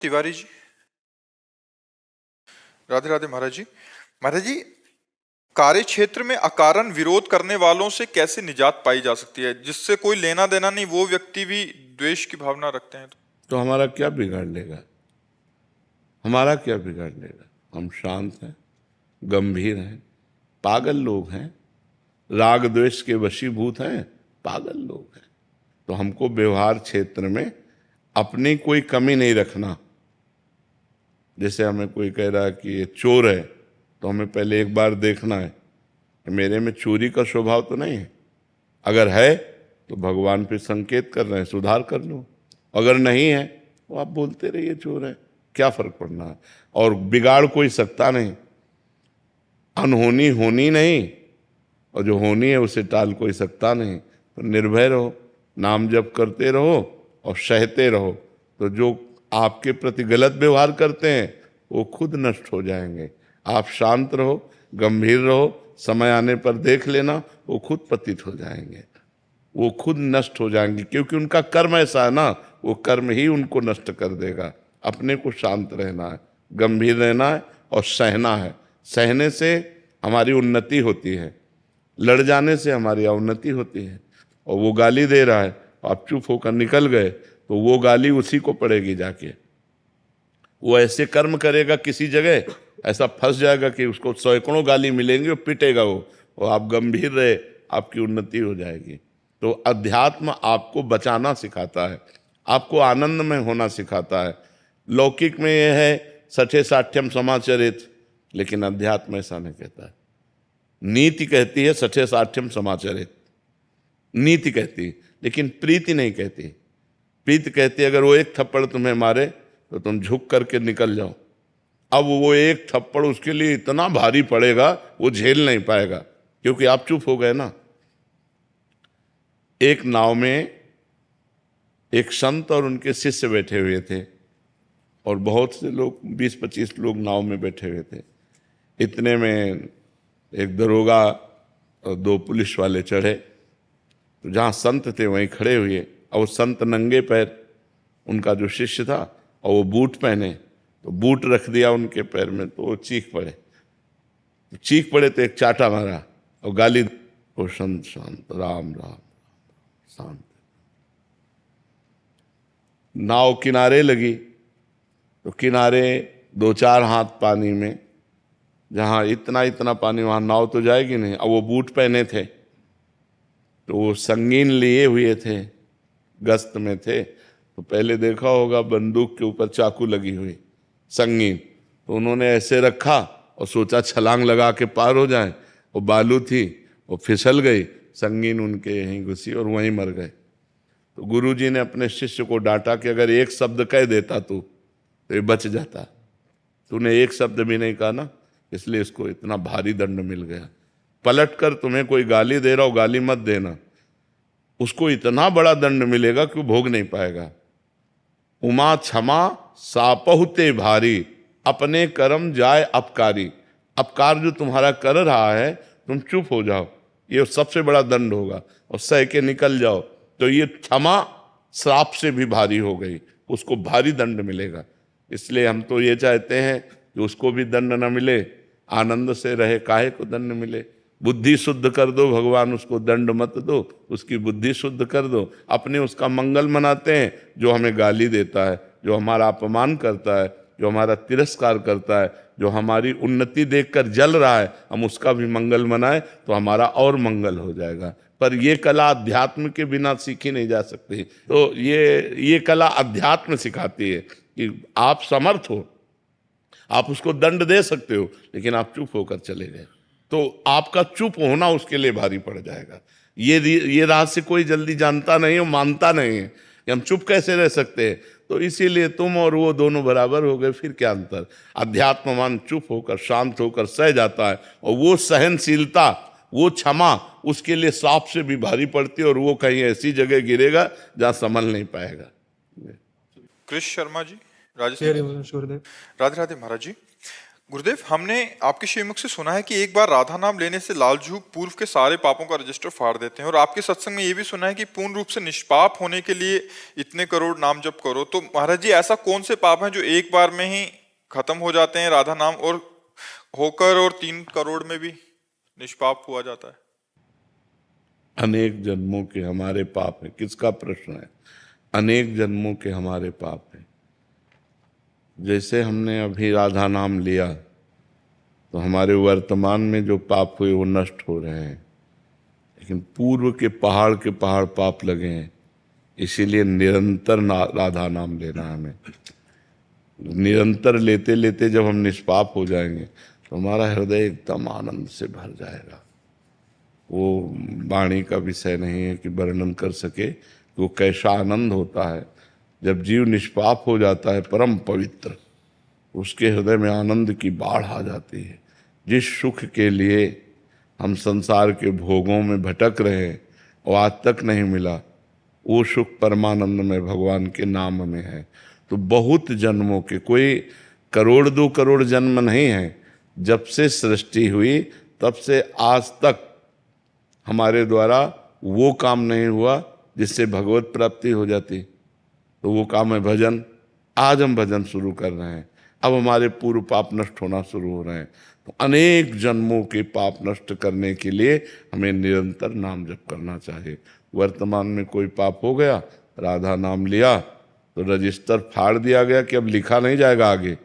तिवारी जी, राधे राधे महाराज जी। महाराज जी, कार्य क्षेत्र में अकारण विरोध करने वालों से कैसे निजात पाई जा सकती है, जिससे कोई लेना देना नहीं, वो व्यक्ति भी द्वेष की भावना रखते हैं? तो हमारा क्या बिगाड़ लेगा? हमारा क्या बिगाड़ लेगा? हम शांत हैं, गंभीर हैं, पागल लोग हैं, राग द्वेष के वशीभूत हैं, पागल लोग हैं। तो हमको व्यवहार क्षेत्र में अपनी कोई कमी नहीं रखना। जैसे हमें कोई कह रहा है कि ये चोर है, तो हमें पहले एक बार देखना है कि मेरे में चोरी का स्वभाव तो नहीं है। अगर है तो भगवान पे संकेत कर रहे हैं, सुधार कर लो। अगर नहीं है तो आप बोलते रहिए चोर है, क्या फर्क पड़ना है। और बिगाड़ कोई सकता नहीं, अनहोनी होनी नहीं, और जो होनी है उसे टाल कोई सकता नहीं। तो निर्भय रहो, नाम जप करते रहो और सहते रहो। तो जो आपके प्रति गलत व्यवहार करते हैं वो खुद नष्ट हो जाएंगे। आप शांत रहो, गंभीर रहो, समय आने पर देख लेना, वो खुद पतित हो जाएंगे, वो खुद नष्ट हो जाएंगे, क्योंकि उनका कर्म ऐसा है ना, वो कर्म ही उनको नष्ट कर देगा। अपने को शांत रहना है, गंभीर रहना है और सहना है। सहने से हमारी उन्नति होती है, लड़ जाने से हमारी अवनति होती है। और वो गाली दे रहा है, आप चुप होकर निकल गए, तो वो गाली उसी को पड़ेगी जाके। वो ऐसे कर्म करेगा किसी जगह, ऐसा फंस जाएगा कि उसको सैकड़ों गाली मिलेंगे, वो पिटेगा वो। और आप गंभीर रहे, आपकी उन्नति हो जाएगी। तो अध्यात्म आपको बचाना सिखाता है, आपको आनंद में होना सिखाता है। लौकिक में यह है सठे साठ्यम समाचरित, लेकिन अध्यात्म ऐसा नहीं कहता है। नीति कहती है सठे साठ्यम समाचरित, नीति कहती है, लेकिन प्रीति नहीं कहती। प्रीति कहती है अगर वो एक थप्पड़ तुम्हें मारे तो तुम झुक करके निकल जाओ। अब वो एक थप्पड़ उसके लिए इतना भारी पड़ेगा, वो झेल नहीं पाएगा, क्योंकि आप चुप हो गए ना। एक नाव में एक संत और उनके शिष्य बैठे हुए थे, और बहुत से लोग, 20-25 लोग नाव में बैठे हुए थे। इतने में एक दरोगा और 2 पुलिस वाले चढ़े, तो जहाँ संत थे वहीं खड़े हुए। और वो संत नंगे पैर, उनका जो शिष्य था, और वो बूट पहने, तो बूट रख दिया उनके पैर में, तो वो चीख पड़े। तो एक चाटा मारा और गाली, वो संत शांत, राम राम शांत। नाव किनारे लगी, तो किनारे 2-4 हाथ पानी में, जहाँ इतना इतना पानी, वहाँ नाव तो जाएगी नहीं। अब वो बूट पहने थे, तो वो संगीन लिए हुए थे, गश्त में थे। तो पहले देखा होगा बंदूक के ऊपर चाकू लगी हुई संगीन, तो उन्होंने ऐसे रखा और सोचा छलांग लगा के पार हो जाए। वो बालू थी, वो फिसल गई, संगीन उनके यहीं घुसी और वहीं मर गए। तो गुरुजी ने अपने शिष्य को डांटा कि अगर एक शब्द कह देता तू तो ये बच जाता, तूने एक शब्द भी नहीं कहा ना, इसलिए इसको इतना भारी दंड मिल गया। पलट कर तुम्हें कोई गाली दे रहा हो, गाली मत देना, उसको इतना बड़ा दंड मिलेगा कि वो भोग नहीं पाएगा। उमा क्षमा सापहुते भारी, अपने कर्म जाए अपकारी। अपकार जो तुम्हारा कर रहा है, तुम चुप हो जाओ, ये सबसे बड़ा दंड होगा, और सह के निकल जाओ। तो ये क्षमा श्राप से भी भारी हो गई, उसको भारी दंड मिलेगा। इसलिए हम तो ये चाहते हैं कि उसको भी दंड न मिले, आनंद से रहे, काहे को दंड मिले। बुद्धि शुद्ध कर दो भगवान, उसको दंड मत दो, उसकी बुद्धि शुद्ध कर दो। अपने उसका मंगल मनाते हैं जो हमें गाली देता है, जो हमारा अपमान करता है, जो हमारा तिरस्कार करता है, जो हमारी उन्नति देखकर जल रहा है, हम उसका भी मंगल मनाएं तो हमारा और मंगल हो जाएगा। पर ये कला अध्यात्म के बिना सीखी नहीं जा सकती। तो ये कला अध्यात्म सिखाती है कि आप समर्थ हो, आप उसको दंड दे सकते हो, लेकिन आप चुप होकर चले गए तो आपका चुप होना उसके लिए भारी पड़ जाएगा। ये रहस्य कोई जल्दी जानता नहीं है, मानता नहीं है कि हम चुप कैसे रह सकते हैं। तो इसीलिए तुम और वो दोनों बराबर हो गए, फिर क्या अंतर। अध्यात्ममान चुप होकर शांत होकर सह जाता है, और वो सहनशीलता, वो क्षमा उसके लिए सांप से भी भारी पड़ती है, और वो कहीं ऐसी जगह गिरेगा जहां संभल नहीं पाएगा। कृष्ण शर्मा जी, राधे राधे महाराज जी। गुरुदेव, हमने आपके श्रीमुख से सुना है कि एक बार राधा नाम लेने से लालजू पूर्व के सारे पापों का रजिस्टर फाड़ देते हैं, और आपके सत्संग में ये भी सुना है कि पूर्ण रूप से निष्पाप होने के लिए इतने करोड़ नाम जप करो। तो महाराज जी, ऐसा कौन से पाप हैं जो एक बार में ही खत्म हो जाते हैं राधा नाम और होकर, और 3 करोड़ में भी निष्पाप हुआ जाता है? अनेक जन्मों के हमारे पाप है। किसका प्रश्न है? अनेक जन्मों के हमारे पाप है। जैसे हमने अभी राधा नाम लिया तो हमारे वर्तमान में जो पाप हुए वो नष्ट हो रहे हैं, लेकिन पूर्व के पहाड़ पाप लगे हैं। इसीलिए निरंतर राधा नाम लेना है हमें। निरंतर लेते लेते जब हम निष्पाप हो जाएंगे तो हमारा हृदय एकदम आनंद से भर जाएगा। वो वाणी का विषय नहीं है कि वर्णन कर सके कि वो कैसा आनंद होता है जब जीव निष्पाप हो जाता है, परम पवित्र। उसके हृदय में आनंद की बाढ़ आ जाती है। जिस सुख के लिए हम संसार के भोगों में भटक रहे हैं और आज तक नहीं मिला, वो सुख परमानंद में भगवान के नाम में है। तो बहुत जन्मों के, कोई 1-2 करोड़ जन्म नहीं है, जब से सृष्टि हुई तब से आज तक हमारे द्वारा वो काम नहीं हुआ जिससे भगवत प्राप्ति हो जाती। तो वो काम है भजन। आज हम भजन शुरू कर रहे हैं, अब हमारे पूर्व पाप नष्ट होना शुरू हो रहे हैं। तो अनेक जन्मों के पाप नष्ट करने के लिए हमें निरंतर नाम जप करना चाहिए। वर्तमान में कोई पाप हो गया, राधा नाम लिया तो रजिस्टर फाड़ दिया गया कि अब लिखा नहीं जाएगा आगे,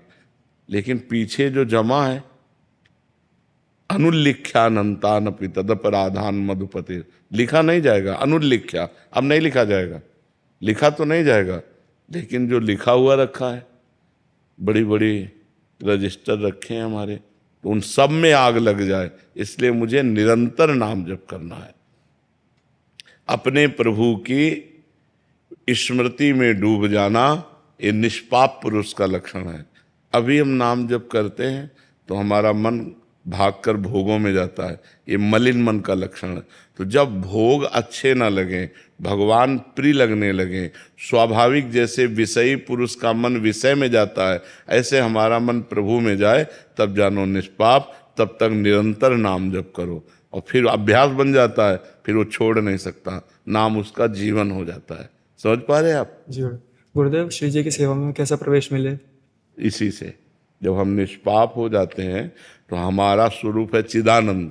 लेकिन पीछे जो जमा है, अनुल्लिख्यानंतानपि तदपराधान मधुपते, लिखा नहीं जाएगा। अनुल्लिख्या, अब नहीं लिखा जाएगा। लिखा तो नहीं जाएगा, लेकिन जो लिखा हुआ रखा है, बड़ी बड़ी रजिस्टर रखे हैं हमारे, तो उन सब में आग लग जाए। इसलिए मुझे निरंतर नाम जप करना है। अपने प्रभु की स्मृति में डूब जाना, ये निष्पाप पुरुष का लक्षण है। अभी हम नाम जप करते हैं तो हमारा मन भागकर भोगों में जाता है, ये मलिन मन का लक्षण है। तो जब भोग अच्छे ना लगे, भगवान प्रिय लगने लगे, स्वाभाविक जैसे विषयी पुरुष का मन विषय में जाता है, ऐसे हमारा मन प्रभु में जाए, तब जानो निष्पाप। तब तक निरंतर नाम जप करो, और फिर अभ्यास बन जाता है, फिर वो छोड़ नहीं सकता। नाम उसका जीवन हो जाता है। समझ पा रहे हैं आप? जी गुरुदेव, श्री जी की सेवा में कैसा प्रवेश मिले? इसी से जब हम निष्पाप हो जाते हैं तो हमारा स्वरूप है चिदानंद,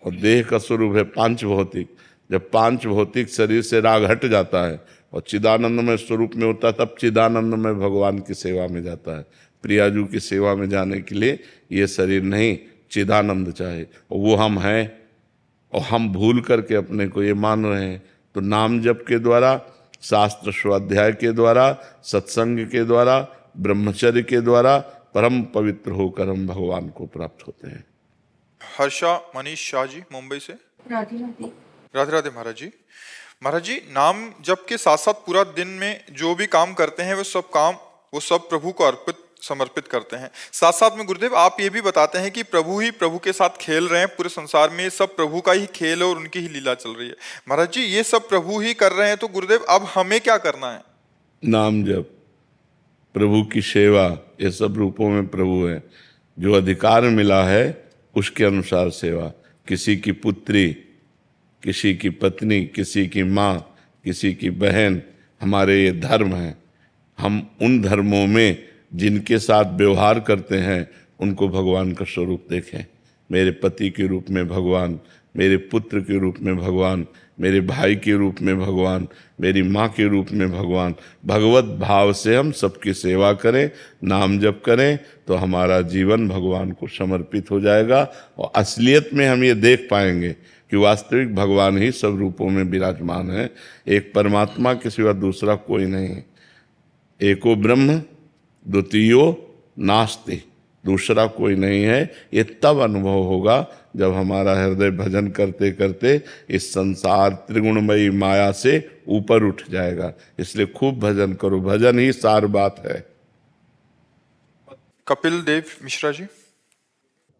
और देह का स्वरूप है पांच भौतिक। जब पांच भौतिक शरीर से राग हट जाता है और चिदानंद में स्वरूप में होता है, तब चिदानंद में भगवान की सेवा में जाता है। प्रियाजू की सेवा में जाने के लिए ये शरीर नहीं, चिदानंद चाहे, और वो हम हैं, और हम भूल करके अपने को ये मान रहे हैं। तो नाम जप के द्वारा, शास्त्र स्वाध्याय के द्वारा, सत्संग के द्वारा, ब्रह्मचर्य के द्वारा परम पवित्र होकर हम भगवान को प्राप्त होते हैं। हर्षा मनीष शाह जी मुंबई से। राधे राधे। राधे राधे महाराज जी। महाराज जी, नाम जप के साथ साथ पूरा दिन में जो भी काम करते हैं वो सब प्रभु को समर्पित करते हैं। साथ साथ में गुरुदेव आप ये भी बताते हैं कि प्रभु ही प्रभु के साथ खेल रहे हैं। पूरे संसार में ये सब प्रभु का ही खेल है और उनकी ही लीला चल रही है। महाराज जी, ये सब प्रभु ही कर रहे हैं, तो गुरुदेव अब हमें क्या करना है? नाम जप, प्रभु की सेवा, ये सब रूपों में प्रभु है। जो अधिकार मिला है उसके अनुसार सेवा। किसी की पुत्री, किसी की पत्नी, किसी की माँ, किसी की बहन, हमारे ये धर्म हैं। हम उन धर्मों में जिनके साथ व्यवहार करते हैं उनको भगवान का स्वरूप देखें। मेरे पति के रूप में भगवान, मेरे पुत्र के रूप में भगवान, मेरे भाई के रूप में भगवान, मेरी माँ के रूप में भगवान। भगवत भाव से हम सबकी सेवा करें, नाम जप करें, तो हमारा जीवन भगवान को समर्पित हो जाएगा। और असलियत में हम ये देख पाएंगे कि वास्तविक भगवान ही सब रूपों में विराजमान है। एक परमात्मा के सिवा दूसरा कोई नहीं है। एको ब्रह्म द्वितीयो नास्ति, दूसरा कोई नहीं है। ये तब अनुभव होगा जब हमारा हृदय भजन करते करते इस संसार त्रिगुणमयी माया से ऊपर उठ जाएगा। इसलिए खूब भजन करो, भजन ही सार बात है। कपिल देव मिश्रा जी।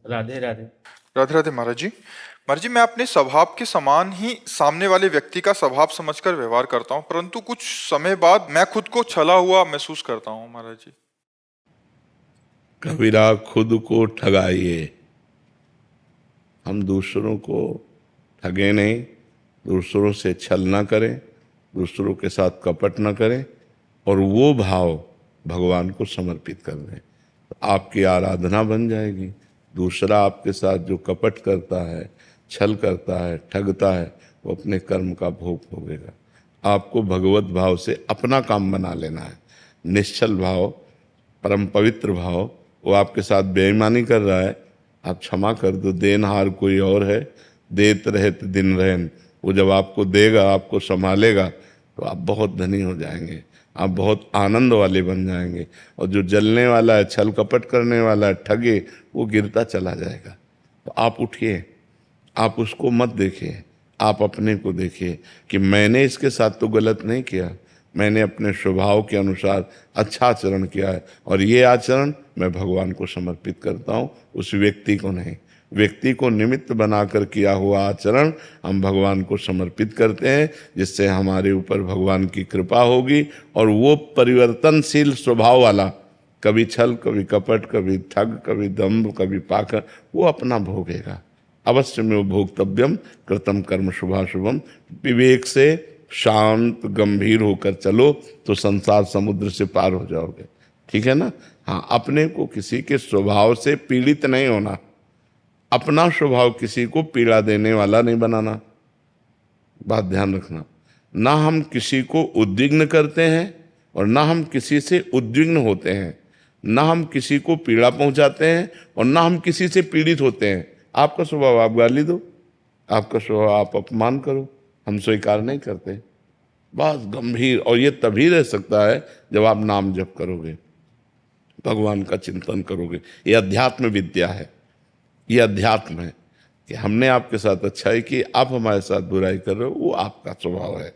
राधे राधे। राधे राधे महाराज जी। महाराज जी, मैं अपने स्वभाव के समान ही सामने वाले व्यक्ति का स्वभाव समझकर व्यवहार करता हूँ, परंतु कुछ समय बाद मैं खुद को छला हुआ महसूस करता हूँ महाराज जी। कबीरा खुद को ठगाइए। हम दूसरों को ठगे नहीं, दूसरों से छल ना करें, दूसरों के साथ कपट ना करें और वो भाव भगवान को समर्पित कर दें तो आपकी आराधना बन जाएगी। दूसरा आपके साथ जो कपट करता है, छल करता है, ठगता है, वो अपने कर्म का भोग भोगेगा। आपको भगवत भाव से अपना काम बना लेना है। निश्चल भाव, परम पवित्र भाव, वो आपके साथ बेईमानी कर रहा है, आप क्षमा कर दो। देनहार कोई और है, देत रहत दिन रहन। वो जब आपको देगा, आपको संभालेगा तो आप बहुत धनी हो जाएंगे, आप बहुत आनंद वाले बन जाएंगे। और जो जलने वाला है, छल कपट करने वाला है, ठगे, वो गिरता चला जाएगा। तो आप उठिए, आप उसको मत देखिए, आप अपने को देखिए कि मैंने इसके साथ तो गलत नहीं किया, मैंने अपने स्वभाव के अनुसार अच्छा आचरण किया है और ये आचरण मैं भगवान को समर्पित करता हूँ, उस व्यक्ति को नहीं। व्यक्ति को निमित्त बनाकर किया हुआ आचरण हम भगवान को समर्पित करते हैं, जिससे हमारे ऊपर भगवान की कृपा होगी और वो परिवर्तनशील स्वभाव वाला, कभी छल, कभी कपट, कभी ठग, कभी दम्भ, कभी पाखंड, वो अपना भोगेगा। अवश्य में वो भोक्तव्यम कृतम कर्म शुभाशुभम। विवेक से शांत गंभीर होकर चलो तो संसार समुद्र से पार हो जाओगे। ठीक है ना? हाँ, अपने को किसी के स्वभाव से पीड़ित नहीं होना, अपना स्वभाव किसी को पीड़ा देने वाला नहीं बनाना, बात ध्यान रखना। ना हम किसी को उद्विग्न करते हैं और ना हम किसी से उद्विग्न होते हैं, ना हम किसी को पीड़ा पहुंचाते हैं और ना हम किसी से पीड़ित होते हैं। आपका स्वभाव आप गाली दो, आपका स्वभाव आप अपमान करो, हम स्वीकार नहीं करते। बस गंभीर, और ये तभी रह सकता है जब आप नाम जप करोगे, भगवान का चिंतन करोगे। ये अध्यात्म विद्या है, ये अध्यात्म है कि हमने आपके साथ अच्छाई की, आप हमारे साथ बुराई कर रहे हो, वो आपका स्वभाव है,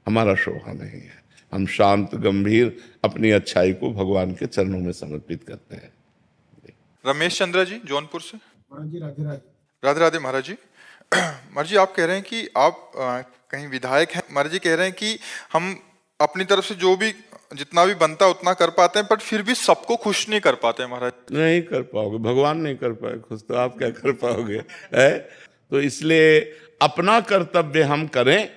हमारा स्वभाव नहीं है। हम शांत गंभीर अपनी अच्छाई को भगवान के चरणों में समर्पित करते हैं। रमेश चंद्रा जी जौनपुर से। महाराज जी राधे राधे। राधे राधे महाराज जी। महाराज जी, आप कह रहे हैं कि आप कहीं विधायक हैं। महाराज जी कह रहे हैं कि हम अपनी तरफ से जो भी जितना भी बनता है उतना कर पाते हैं, पर फिर भी सबको खुश नहीं कर पाते हैं महाराज। नहीं कर पाओगे, भगवान नहीं कर पाए खुश, तो आप क्या कर पाओगे? है तो इसलिए अपना कर्तव्य हम करें,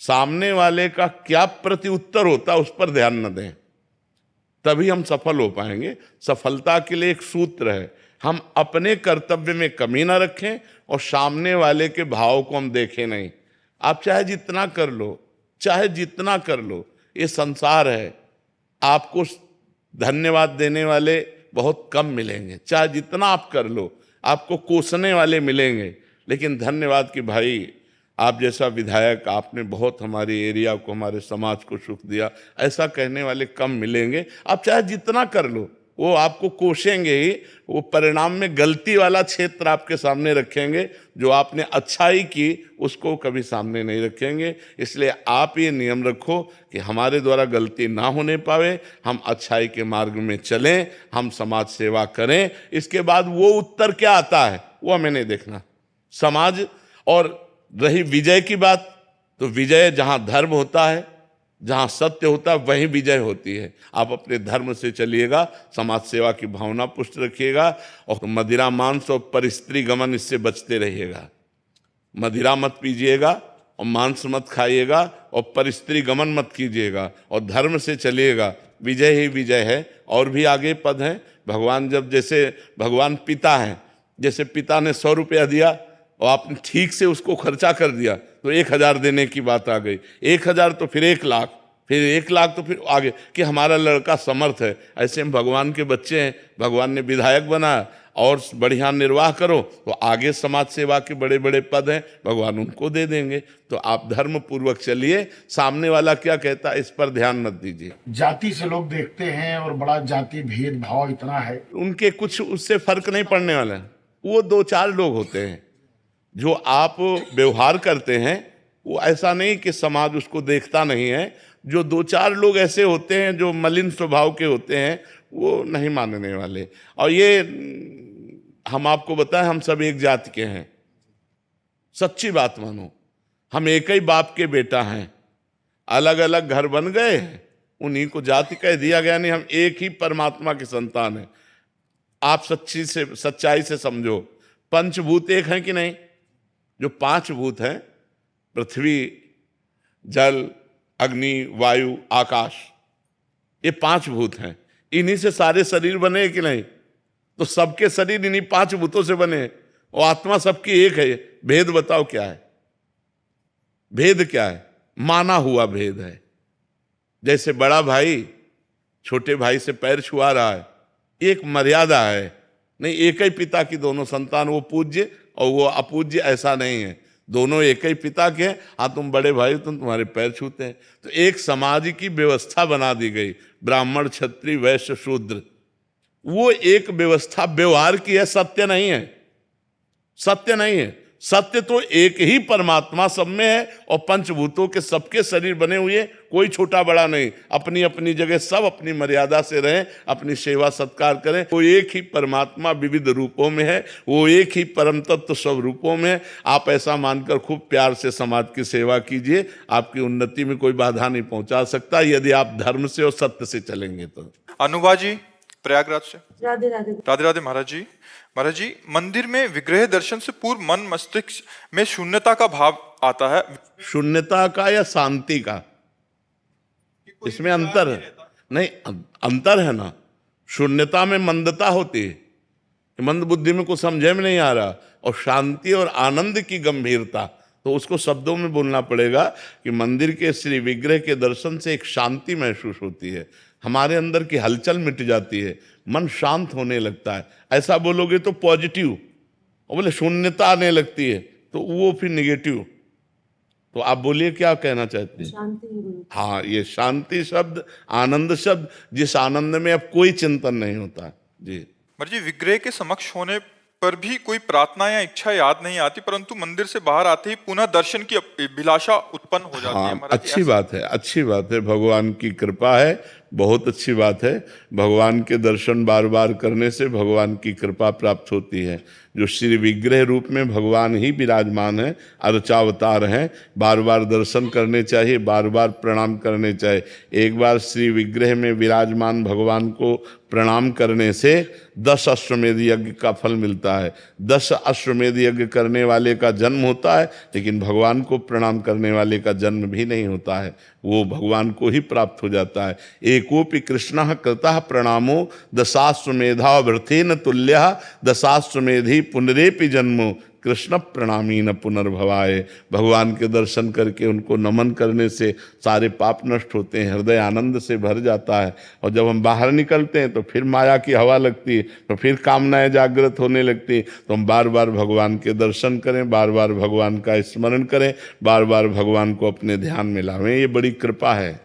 सामने वाले का क्या प्रत्युत्तर होता है उस पर ध्यान न दें, तभी हम सफल हो पाएंगे। सफलता के लिए एक सूत्र है, हम अपने कर्तव्य में कमी ना रखें और सामने वाले के भाव को हम देखें नहीं। आप चाहे जितना कर लो, चाहे जितना कर लो, ये संसार है, आपको धन्यवाद देने वाले बहुत कम मिलेंगे। चाहे जितना आप कर लो, आपको कोसने वाले मिलेंगे, लेकिन धन्यवाद कि भाई आप जैसा विधायक, आपने बहुत हमारे एरिया को, हमारे समाज को सुख दिया, ऐसा कहने वाले कम मिलेंगे। आप चाहे जितना कर लो, वो आपको कोसेंगे ही, वो परिणाम में गलती वाला क्षेत्र आपके सामने रखेंगे, जो आपने अच्छाई की उसको कभी सामने नहीं रखेंगे। इसलिए आप ये नियम रखो कि हमारे द्वारा गलती ना होने पावे, हम अच्छाई के मार्ग में चलें, हम समाज सेवा करें। इसके बाद वो उत्तर क्या आता है वो हमें नहीं देखना। समाज, और रही विजय की बात, तो विजय जहाँ धर्म होता है, जहाँ सत्य होता है, वहीं विजय होती है। आप अपने धर्म से चलिएगा, समाज सेवा की भावना पुष्ट रखिएगा और मदिरा मांस और परिस्त्री गमन इससे बचते रहिएगा। मदिरा मत पीजिएगा और मांस मत खाइएगा और परिस्त्री गमन मत कीजिएगा और धर्म से चलिएगा। विजय ही विजय है। और भी आगे पद हैं। भगवान जब, जैसे भगवान पिता हैं, जैसे पिता ने 100 रुपया दिया और आपने ठीक से उसको खर्चा कर दिया तो 1000 देने की बात आ गई। 1000 तो फिर 1 लाख, फिर 1 लाख तो फिर आगे कि हमारा लड़का समर्थ है। ऐसे हम भगवान के बच्चे हैं, भगवान ने विधायक बनाया और बढ़िया निर्वाह करो तो आगे समाज सेवा के बड़े बड़े पद हैं, भगवान उनको दे देंगे। तो आप धर्म पूर्वक चलिए, सामने वाला क्या कहता है इस पर ध्यान मत दीजिए। जाति से लोग देखते हैं और बड़ा जाति भेदभाव इतना है, उनके कुछ उससे फर्क नहीं पड़ने वाला है। वो 2-4 लोग होते हैं जो आप व्यवहार करते हैं, वो ऐसा नहीं कि समाज उसको देखता नहीं है। जो 2-4 लोग ऐसे होते हैं जो मलिन स्वभाव के होते हैं, वो नहीं मानने वाले। और ये हम आपको बताएं, हम सब एक जाति के हैं, सच्ची बात मानो। हम एक ही बाप के बेटा हैं, अलग अलग घर बन गए, उन्हीं को जाति कह दिया गया, नहीं, हम एक ही परमात्मा के संतान हैं। आप सच्चाई से समझो, पंचभूत एक हैं कि नहीं? जो 5 भूत हैं, पृथ्वी, जल, अग्नि, वायु, आकाश, ये 5 भूत हैं। इन्हीं से सारे शरीर बने हैं कि नहीं? तो सबके शरीर इन्हीं 5 भूतों से बने हैं, और आत्मा सबकी एक है। भेद बताओ क्या है? भेद क्या है? माना हुआ भेद है। जैसे बड़ा भाई छोटे भाई से पैर छुआ रहा है, एक मर्यादा है। नहीं, एक ही पिता की दोनों संतान, वो पूज्य और वो अपूज्य, ऐसा नहीं है। दोनों एक ही पिता के हैं। हाँ, तुम बड़े भाई, तुम्हारे पैर छूते हैं। तो एक समाज की व्यवस्था बना दी गई, ब्राह्मण, क्षत्रिय, वैश्य, शूद्र। वो एक व्यवस्था व्यवहार की है, सत्य नहीं है। सत्य नहीं है। सत्य तो एक ही परमात्मा सब में है, और पंचभूतों के सबके शरीर बने हुए, कोई छोटा बड़ा नहीं, अपनी अपनी जगह सब अपनी मर्यादा से रहें, अपनी सेवा सत्कार करें। वो एक ही परमात्मा विविध रूपों में है, वो एक ही परम तत्व सब रूपों में है। आप ऐसा मानकर खूब प्यार से समाज की सेवा कीजिए, आपकी उन्नति में कोई बाधा नहीं पहुंचा सकता, यदि आप धर्म से और सत्य से चलेंगे तो। अनुभा जी प्रयागराज से। राधे राधे। राधे राधे महाराज जी। महाराज जी, मंदिर में विग्रह दर्शन से पूर्व मन मस्तिष्क में शून्यता का भाव आता है। शून्यता का या शांति का? इसमें अंतर है? नहीं, अंतर है ना। शून्यता में मंदता होती है, मंद बुद्धि में कुछ समझे में नहीं आ रहा, और शांति और आनंद की गंभीरता, तो उसको शब्दों में बोलना पड़ेगा कि मंदिर के श्री विग्रह के दर्शन से एक शांति महसूस होती है, हमारे अंदर की हलचल मिट जाती है, मन शांत होने लगता है। ऐसा बोलोगे तो पॉजिटिव, और बोले शून्यता आने लगती है तो वो फिर निगेटिव। तो आप बोलिए क्या कहना चाहते हैं? शांति। हाँ, ये शांति शब्द, आनंद शब्द, जिस आनंद में अब कोई चिंतन नहीं होता। जी महाराज जी, विग्रह के समक्ष होने पर भी कोई प्रार्थना या इच्छा याद नहीं आती, परंतु मंदिर से बाहर आते ही पुनः दर्शन की अभिलाषा उत्पन्न हो जाती है। हाँ, अच्छी बात है, अच्छी बात है, भगवान की कृपा है, बहुत अच्छी बात है। भगवान के दर्शन बार बार करने से भगवान की कृपा प्राप्त होती है। जो श्री विग्रह रूप में भगवान ही विराजमान है, अर्चावतार हैं, बार बार दर्शन करने चाहिए, बार बार प्रणाम करने चाहिए। एक बार श्री विग्रह में विराजमान भगवान को प्रणाम करने से 10 अश्वमेध यज्ञ का फल मिलता है। 10 अश्वमेध यज्ञ करने वाले का जन्म होता है, लेकिन भगवान को प्रणाम करने वाले का जन्म भी नहीं होता है, वो भगवान को ही प्राप्त हो जाता है। एकोपि कृष्णः कृतः प्रणामो दशाश्वमेधा वृथेन तुल्यः दशाश्वमेधि पुनरेपि जन्मो कृष्ण प्रणामी न पुनर्भवाए। भगवान के दर्शन करके उनको नमन करने से सारे पाप नष्ट होते हैं, हृदय आनंद से भर जाता है। और जब हम बाहर निकलते हैं तो फिर माया की हवा लगती है, तो फिर कामनाएं जागृत होने लगती हैं। तो हम बार बार भगवान के दर्शन करें, बार बार भगवान का स्मरण करें, बार बार भगवान को अपने ध्यान में लावें। ये बड़ी कृपा है।